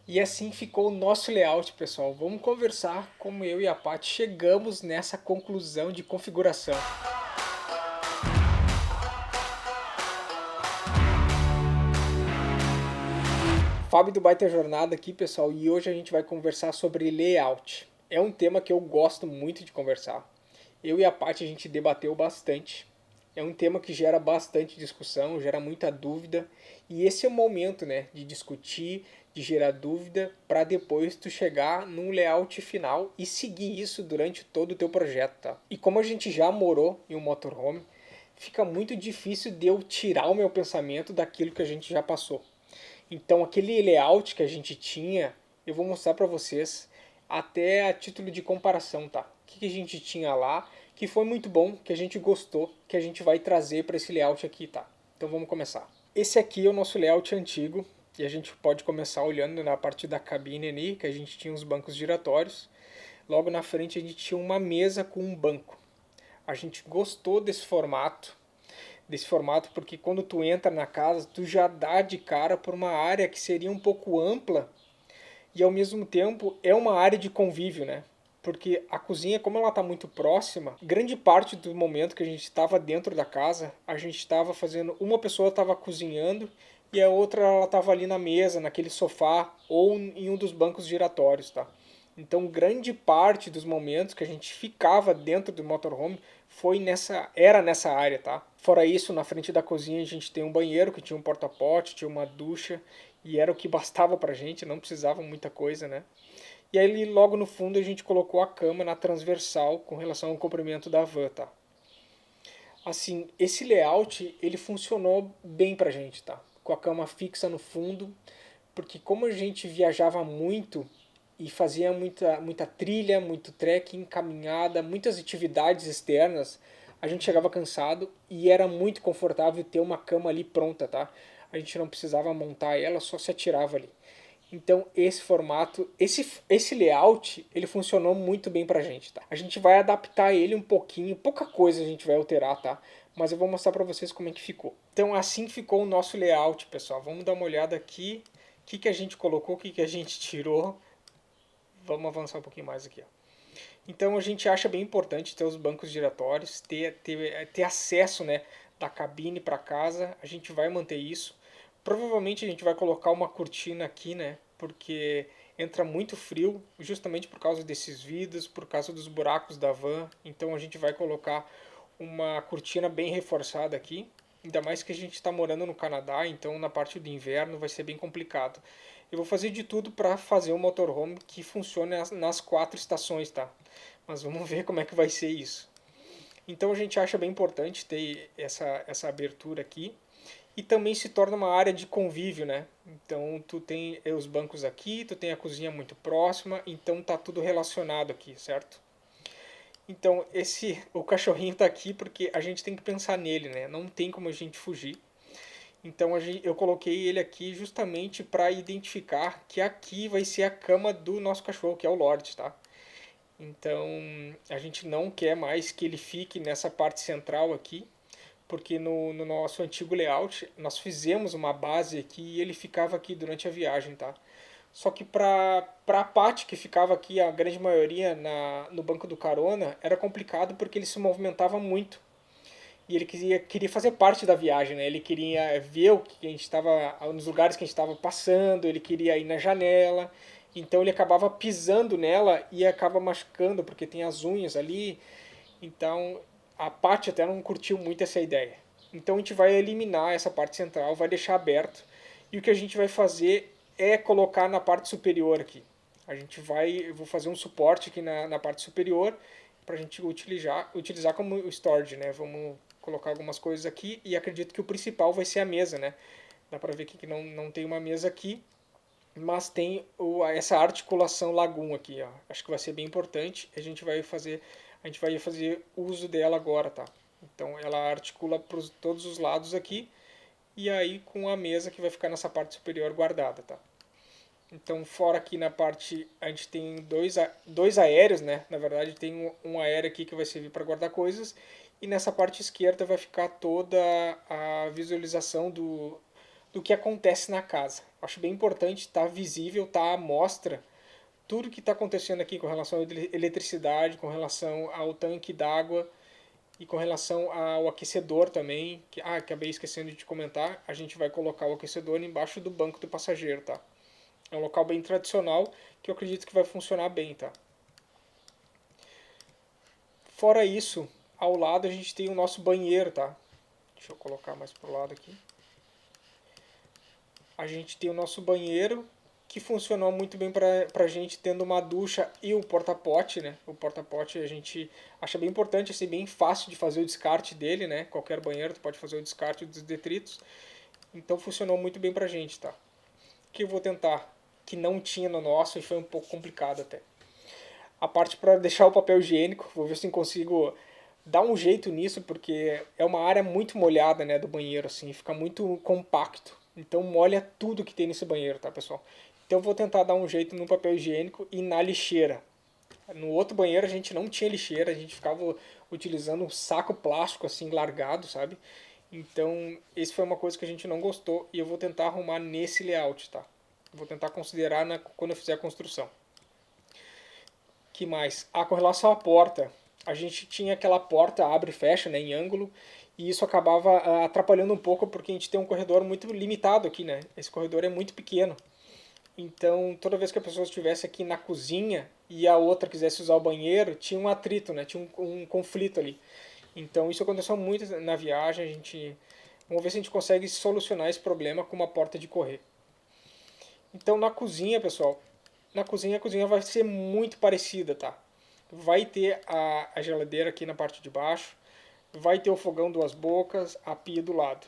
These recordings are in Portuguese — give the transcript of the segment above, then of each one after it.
E assim ficou o nosso layout, pessoal. Vamos conversar como eu e a Paty chegamos nessa conclusão de configuração. Fábio do Baita Jornada aqui, pessoal, e hoje a gente vai conversar sobre layout. É um tema que eu gosto muito de conversar. Eu e a Paty a gente debateu bastante. É um tema que gera bastante discussão, gera muita dúvida, e esse é o momento, né, de discutir, de gerar dúvida, para depois tu chegar num layout final e seguir isso durante todo o teu projeto, tá? E como a gente já morou em um motorhome, fica muito difícil de eu tirar o meu pensamento daquilo que a gente já passou. Então, aquele layout que a gente tinha, eu vou mostrar para vocês até a título de comparação, tá? O que a gente tinha lá, que foi muito bom, que a gente gostou, que a gente vai trazer para esse layout aqui, tá? Então vamos começar. Esse aqui é o nosso layout antigo, e a gente pode começar olhando na parte da cabine ali, que a gente tinha os bancos giratórios. Logo na frente a gente tinha uma mesa com um banco. A gente gostou desse formato, porque quando tu entra na casa, tu já dá de cara por uma área que seria um pouco ampla e ao mesmo tempo é uma área de convívio, né? Porque a cozinha, como ela está muito próxima, grande parte do momento que a gente estava dentro da casa, a gente estava fazendo, uma pessoa estava cozinhando e a outra ela estava ali na mesa, naquele sofá ou em um dos bancos giratórios, tá? Então, grande parte dos momentos que a gente ficava dentro do motorhome era nessa área, tá? Fora isso, na frente da cozinha a gente tem um banheiro que tinha um porta-pote, tinha uma ducha e era o que bastava pra gente, não precisava muita coisa, né? E aí logo no fundo a gente colocou a cama na transversal com relação ao comprimento da van, tá? Assim, esse layout ele funcionou bem pra gente, tá? Com a cama fixa no fundo, porque como a gente viajava muito e fazia muita trilha, muito trekking, caminhada, muitas atividades externas, a gente chegava cansado e era muito confortável ter uma cama ali pronta, tá? A gente não precisava montar ela, só se atirava ali. Então esse formato, esse layout, ele funcionou muito bem pra gente, tá? A gente vai adaptar ele um pouquinho, pouca coisa a gente vai alterar, tá? Mas eu vou mostrar pra vocês como é que ficou. Então assim ficou o nosso layout, pessoal. Vamos dar uma olhada aqui, o que a gente colocou, o que a gente tirou. Vamos avançar um pouquinho mais aqui, ó. Então a gente acha bem importante ter os bancos giratórios, ter acesso, né, da cabine para casa. A gente vai manter isso. Provavelmente a gente vai colocar uma cortina aqui, né, porque entra muito frio, justamente por causa desses vidros, por causa dos buracos da van. Então a gente vai colocar uma cortina bem reforçada aqui. Ainda mais que a gente está morando no Canadá, então na parte do inverno vai ser bem complicado. Eu vou fazer de tudo para fazer um motorhome que funcione nas quatro estações, tá? Mas vamos ver como é que vai ser isso. Então a gente acha bem importante ter essa abertura aqui. E também se torna uma área de convívio, né? Então tu tem os bancos aqui, tu tem a cozinha muito próxima, então tá tudo relacionado aqui, certo? Então o cachorrinho tá aqui porque a gente tem que pensar nele, né? Não tem como a gente fugir. Então eu coloquei ele aqui justamente para identificar que aqui vai ser a cama do nosso cachorro, que é o Lorde, tá? Então a gente não quer mais que ele fique nessa parte central aqui, porque no nosso antigo layout nós fizemos uma base aqui e ele ficava aqui durante a viagem, tá? Só que para a parte que ficava aqui, a grande maioria no banco do carona, era complicado porque ele se movimentava muito. E ele queria fazer parte da viagem, né? Ele queria ver o que a gente estava, nos lugares que a gente estava passando, ele queria ir na janela. Então ele acabava pisando nela e acaba machucando, porque tem as unhas ali. Então a parte até não curtiu muito essa ideia. Então a gente vai eliminar essa parte central, vai deixar aberto. E o que a gente vai fazer é colocar na parte superior aqui. Eu vou fazer um suporte aqui na parte superior para a gente utilizar como storage, né? Vamos colocar algumas coisas aqui e acredito que o principal vai ser a mesa, né? Dá para ver que não tem uma mesa aqui, mas tem essa articulação lagoon aqui, ó. Acho que vai ser bem importante. A gente vai fazer uso dela agora, tá? Então ela articula para todos os lados aqui e aí com a mesa que vai ficar nessa parte superior guardada, tá? Então, fora aqui na parte, a gente tem dois aéreos, né? Na verdade, tem um aéreo aqui que vai servir para guardar coisas. E nessa parte esquerda vai ficar toda a visualização do que acontece na casa. Acho bem importante estar visível, estar à mostra tudo que está acontecendo aqui com relação à eletricidade, com relação ao tanque d'água e com relação ao aquecedor também. Acabei esquecendo de te comentar, a gente vai colocar o aquecedor embaixo do banco do passageiro, tá? É um local bem tradicional que eu acredito que vai funcionar bem, tá? Fora isso, ao lado a gente tem o nosso banheiro, tá? Deixa eu colocar mais pro lado aqui. A gente tem o nosso banheiro, que funcionou muito bem pra gente, tendo uma ducha e o porta-pote, né? O porta-pote a gente acha bem importante, assim, bem fácil de fazer o descarte dele, né? Qualquer banheiro tu pode fazer o descarte dos detritos. Então funcionou muito bem pra gente, tá? O que eu vou tentar, que não tinha no nosso e foi um pouco complicado até. A parte para deixar o papel higiênico, vou ver se consigo dar um jeito nisso, porque é uma área muito molhada, né, do banheiro, assim, fica muito compacto. Então molha tudo que tem nesse banheiro, tá, pessoal? Então eu vou tentar dar um jeito no papel higiênico e na lixeira. No outro banheiro a gente não tinha lixeira, a gente ficava utilizando um saco plástico assim largado, sabe? Então, esse foi uma coisa que a gente não gostou e eu vou tentar arrumar nesse layout, tá? Vou tentar considerar quando eu fizer a construção. Que mais? Com relação à porta, a gente tinha aquela porta abre e fecha, né, em ângulo, e isso acabava atrapalhando um pouco porque a gente tem um corredor muito limitado aqui, né? Esse corredor é muito pequeno. Então, toda vez que a pessoa estivesse aqui na cozinha e a outra quisesse usar o banheiro, tinha um atrito, né? Tinha um conflito ali. Então, isso aconteceu muito na viagem. Vamos ver se a gente consegue solucionar esse problema com uma porta de correr. Então, na cozinha, pessoal, a cozinha vai ser muito parecida, tá? Vai ter a geladeira aqui na parte de baixo, vai ter o fogão duas bocas, a pia do lado.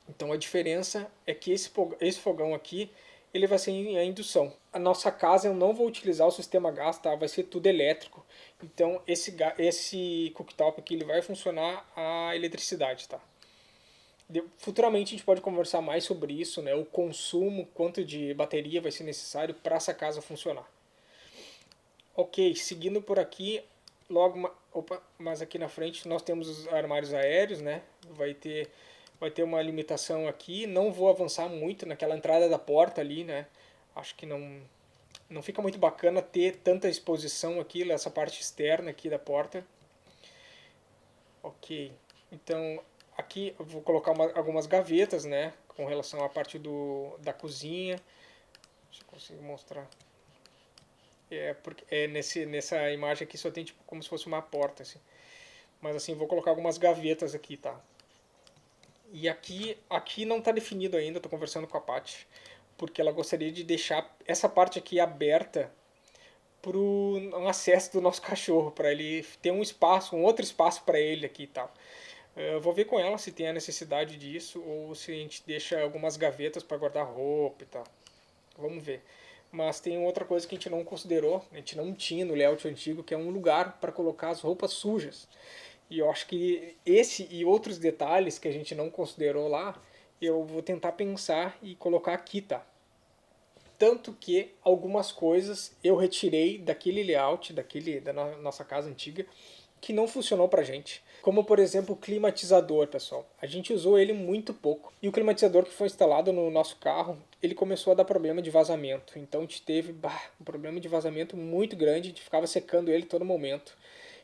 Então a diferença é que esse fogão aqui, ele vai ser em indução. A nossa casa eu não vou utilizar o sistema gás, tá? Vai ser tudo elétrico. Então esse cooktop aqui ele vai funcionar a eletricidade, tá? Futuramente a gente pode conversar mais sobre isso, né? O consumo, quanto de bateria vai ser necessário para essa casa funcionar. Ok, seguindo por aqui, mas aqui na frente nós temos os armários aéreos, né? Vai ter uma limitação aqui. Não vou avançar muito naquela entrada da porta ali, né? Acho que não fica muito bacana ter tanta exposição aqui, nessa parte externa aqui da porta. Ok, então aqui eu vou colocar algumas gavetas, né? Com relação à parte da cozinha. Deixa eu conseguir mostrar. Porque nessa imagem aqui só tem tipo como se fosse uma porta, assim. Mas assim, vou colocar algumas gavetas aqui, tá? E aqui não está definido ainda, estou conversando com a Paty, porque ela gostaria de deixar essa parte aqui aberta para o acesso do nosso cachorro, para ele ter um espaço, um outro espaço para ele aqui e tal. Eu vou ver com ela se tem a necessidade disso ou se a gente deixa algumas gavetas para guardar roupa e tal. Vamos ver. Mas tem outra coisa que a gente não considerou, a gente não tinha no layout antigo, que é um lugar para colocar as roupas sujas. E eu acho que esse e outros detalhes que a gente não considerou lá, eu vou tentar pensar e colocar aqui, tá? Tanto que algumas coisas eu retirei daquele layout, da nossa casa antiga, que não funcionou pra gente. Como, por exemplo, o climatizador, pessoal. A gente usou ele muito pouco. E o climatizador que foi instalado no nosso carro, ele começou a dar problema de vazamento. Então a gente teve um problema de vazamento muito grande, a gente ficava secando ele todo momento.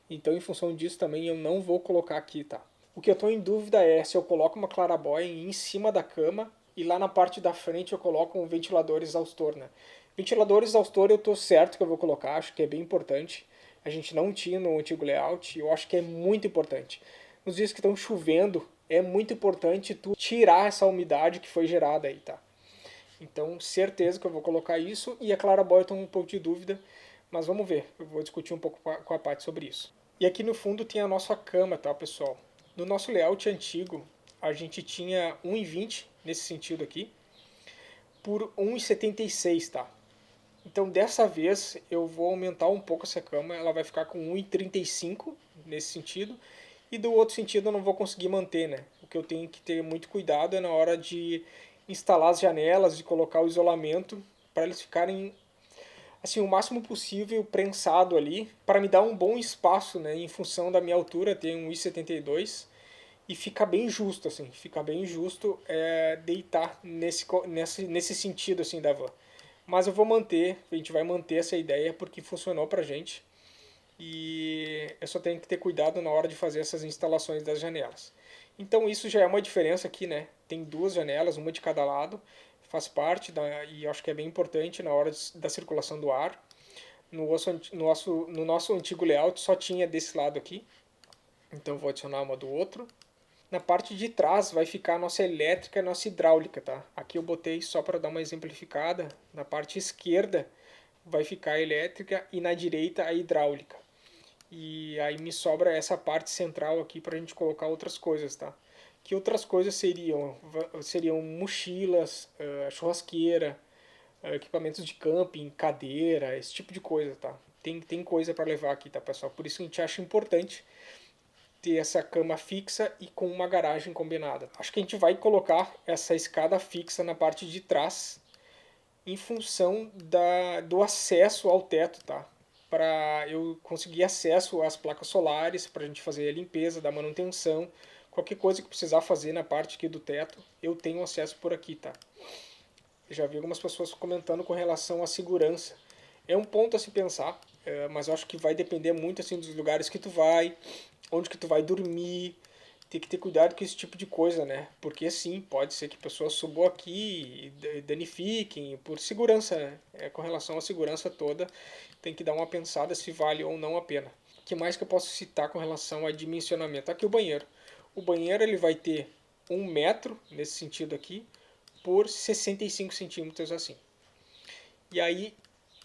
Então, em função disso também, eu não vou colocar aqui, tá? O que eu estou em dúvida é se eu coloco uma clarabóia em cima da cama e lá na parte da frente eu coloco um ventilador exaustor, né? Ventilador exaustor eu estou certo que eu vou colocar, acho que é bem importante. A gente não tinha no antigo layout e eu acho que é muito importante. Nos dias que estão chovendo, é muito importante tu tirar essa umidade que foi gerada aí, tá? Então, certeza que eu vou colocar isso e a clarabóia eu tô um pouco de dúvida, mas vamos ver. Eu vou discutir um pouco com a Paty sobre isso. E aqui no fundo tem a nossa cama, tá, pessoal? No nosso layout antigo, a gente tinha 1,20 nesse sentido aqui, por 1,76, tá? Então dessa vez eu vou aumentar um pouco essa cama, ela vai ficar com 1,35 nesse sentido, e do outro sentido eu não vou conseguir manter, né? O que eu tenho que ter muito cuidado é na hora de instalar as janelas, de colocar o isolamento, para eles ficarem assim o máximo possível prensado ali, para me dar um bom espaço, né? Em função da minha altura, eu tenho 1,72, e fica bem justo, assim, fica bem justo deitar nesse sentido, assim, da van. Mas eu vou manter, a gente vai manter essa ideia porque funcionou pra gente e eu só tenho que ter cuidado na hora de fazer essas instalações das janelas. Então isso já é uma diferença aqui, né? Tem duas janelas, uma de cada lado, faz parte e acho que é bem importante na hora da circulação do ar. No nosso antigo layout só tinha desse lado aqui, então vou adicionar uma do outro. Na parte de trás vai ficar a nossa elétrica e a nossa hidráulica, tá? Aqui eu botei só para dar uma exemplificada. Na parte esquerda vai ficar a elétrica e na direita a hidráulica. E aí me sobra essa parte central aqui para a gente colocar outras coisas, tá? Que outras coisas seriam mochilas, churrasqueira, equipamentos de camping, cadeira, esse tipo de coisa, tá? Tem coisa para levar aqui, tá, pessoal? Por isso que a gente acha importante ter essa cama fixa e com uma garagem combinada. Acho que a gente vai colocar essa escada fixa na parte de trás em função do acesso ao teto, tá? Para eu conseguir acesso às placas solares, para a gente fazer a limpeza, da manutenção, qualquer coisa que precisar fazer na parte aqui do teto, eu tenho acesso por aqui, tá? Eu já vi algumas pessoas comentando com relação à segurança. É um ponto a se pensar, mas eu acho que vai depender muito assim dos lugares que tu vai, onde que tu vai dormir. Tem que ter cuidado com esse tipo de coisa, né? Porque sim, pode ser que pessoas subam aqui e danifiquem por segurança, né? Com relação à segurança toda, tem que dar uma pensada se vale ou não a pena. O que mais que eu posso citar com relação a dimensionamento? Aqui o banheiro. O banheiro ele vai ter 1 metro, nesse sentido aqui, por 65 centímetros assim. E aí,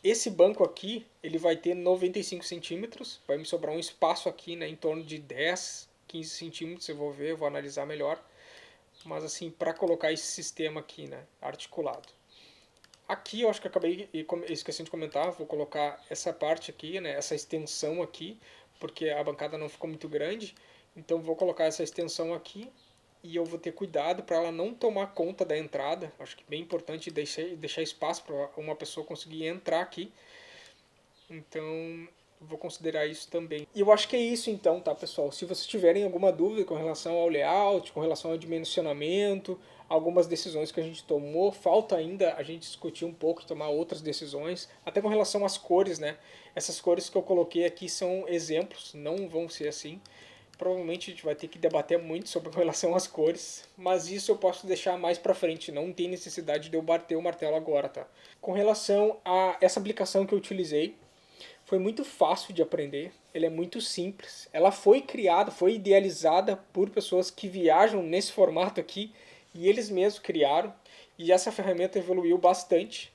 esse banco aqui, ele vai ter 95 centímetros, vai me sobrar um espaço aqui, né, em torno de 10, 15 centímetros, eu vou ver, eu vou analisar melhor. Mas assim, para colocar esse sistema aqui, né, articulado. Aqui eu acho que acabei esquecendo de comentar, vou colocar essa parte aqui, né, essa extensão aqui, porque a bancada não ficou muito grande. Então vou colocar essa extensão aqui e eu vou ter cuidado para ela não tomar conta da entrada. Acho que é bem importante deixar espaço para uma pessoa conseguir entrar aqui. Então vou considerar isso também. E eu acho que é isso então, tá, pessoal? Se vocês tiverem alguma dúvida com relação ao layout, com relação ao dimensionamento, algumas decisões que a gente tomou, falta ainda a gente discutir um pouco e tomar outras decisões, até com relação às cores, né? Essas cores que eu coloquei aqui são exemplos, não vão ser assim. Provavelmente a gente vai ter que debater muito sobre relação às cores, mas isso eu posso deixar mais pra frente, não tem necessidade de eu bater o martelo agora, tá? Com relação a essa aplicação que eu utilizei, foi muito fácil de aprender, ele é muito simples. Ela foi criada, foi idealizada por pessoas que viajam nesse formato aqui e eles mesmos criaram. E essa ferramenta evoluiu bastante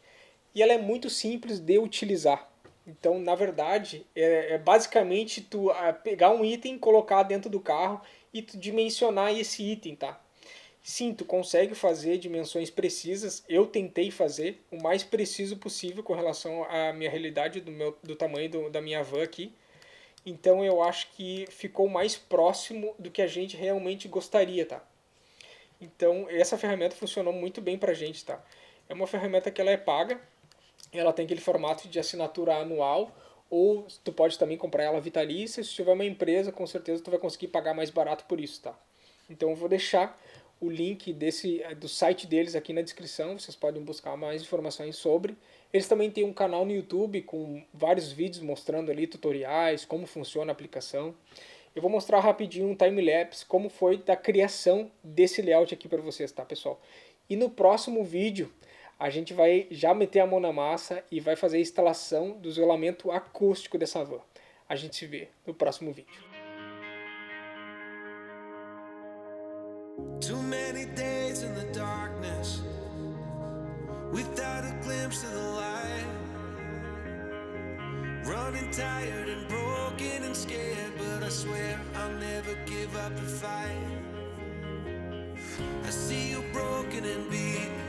e ela é muito simples de utilizar. Então, na verdade, é basicamente tu pegar um item, colocar dentro do carro e tu dimensionar esse item, tá? Sim, tu consegue fazer dimensões precisas. Eu tentei fazer o mais preciso possível com relação à minha realidade, do tamanho da minha van aqui. Então eu acho que ficou mais próximo do que a gente realmente gostaria, tá? Então essa ferramenta funcionou muito bem pra gente, tá? É uma ferramenta que ela é paga, ela tem aquele formato de assinatura anual, ou tu pode também comprar ela vitalícia. Se tiver uma empresa, com certeza tu vai conseguir pagar mais barato por isso, tá? Então eu vou deixar o link do site deles aqui na descrição, vocês podem buscar mais informações sobre. Eles também têm um canal no YouTube com vários vídeos mostrando ali tutoriais, como funciona a aplicação. Eu vou mostrar rapidinho um time-lapse como foi da criação desse layout aqui para vocês, tá, pessoal? E no próximo vídeo a gente vai já meter a mão na massa e vai fazer a instalação do isolamento acústico dessa van. A gente se vê no próximo vídeo. Too many days in the darkness without a glimpse of the light. Running tired and broken and scared, but I swear I'll never give up the fight. I see you broken and beat.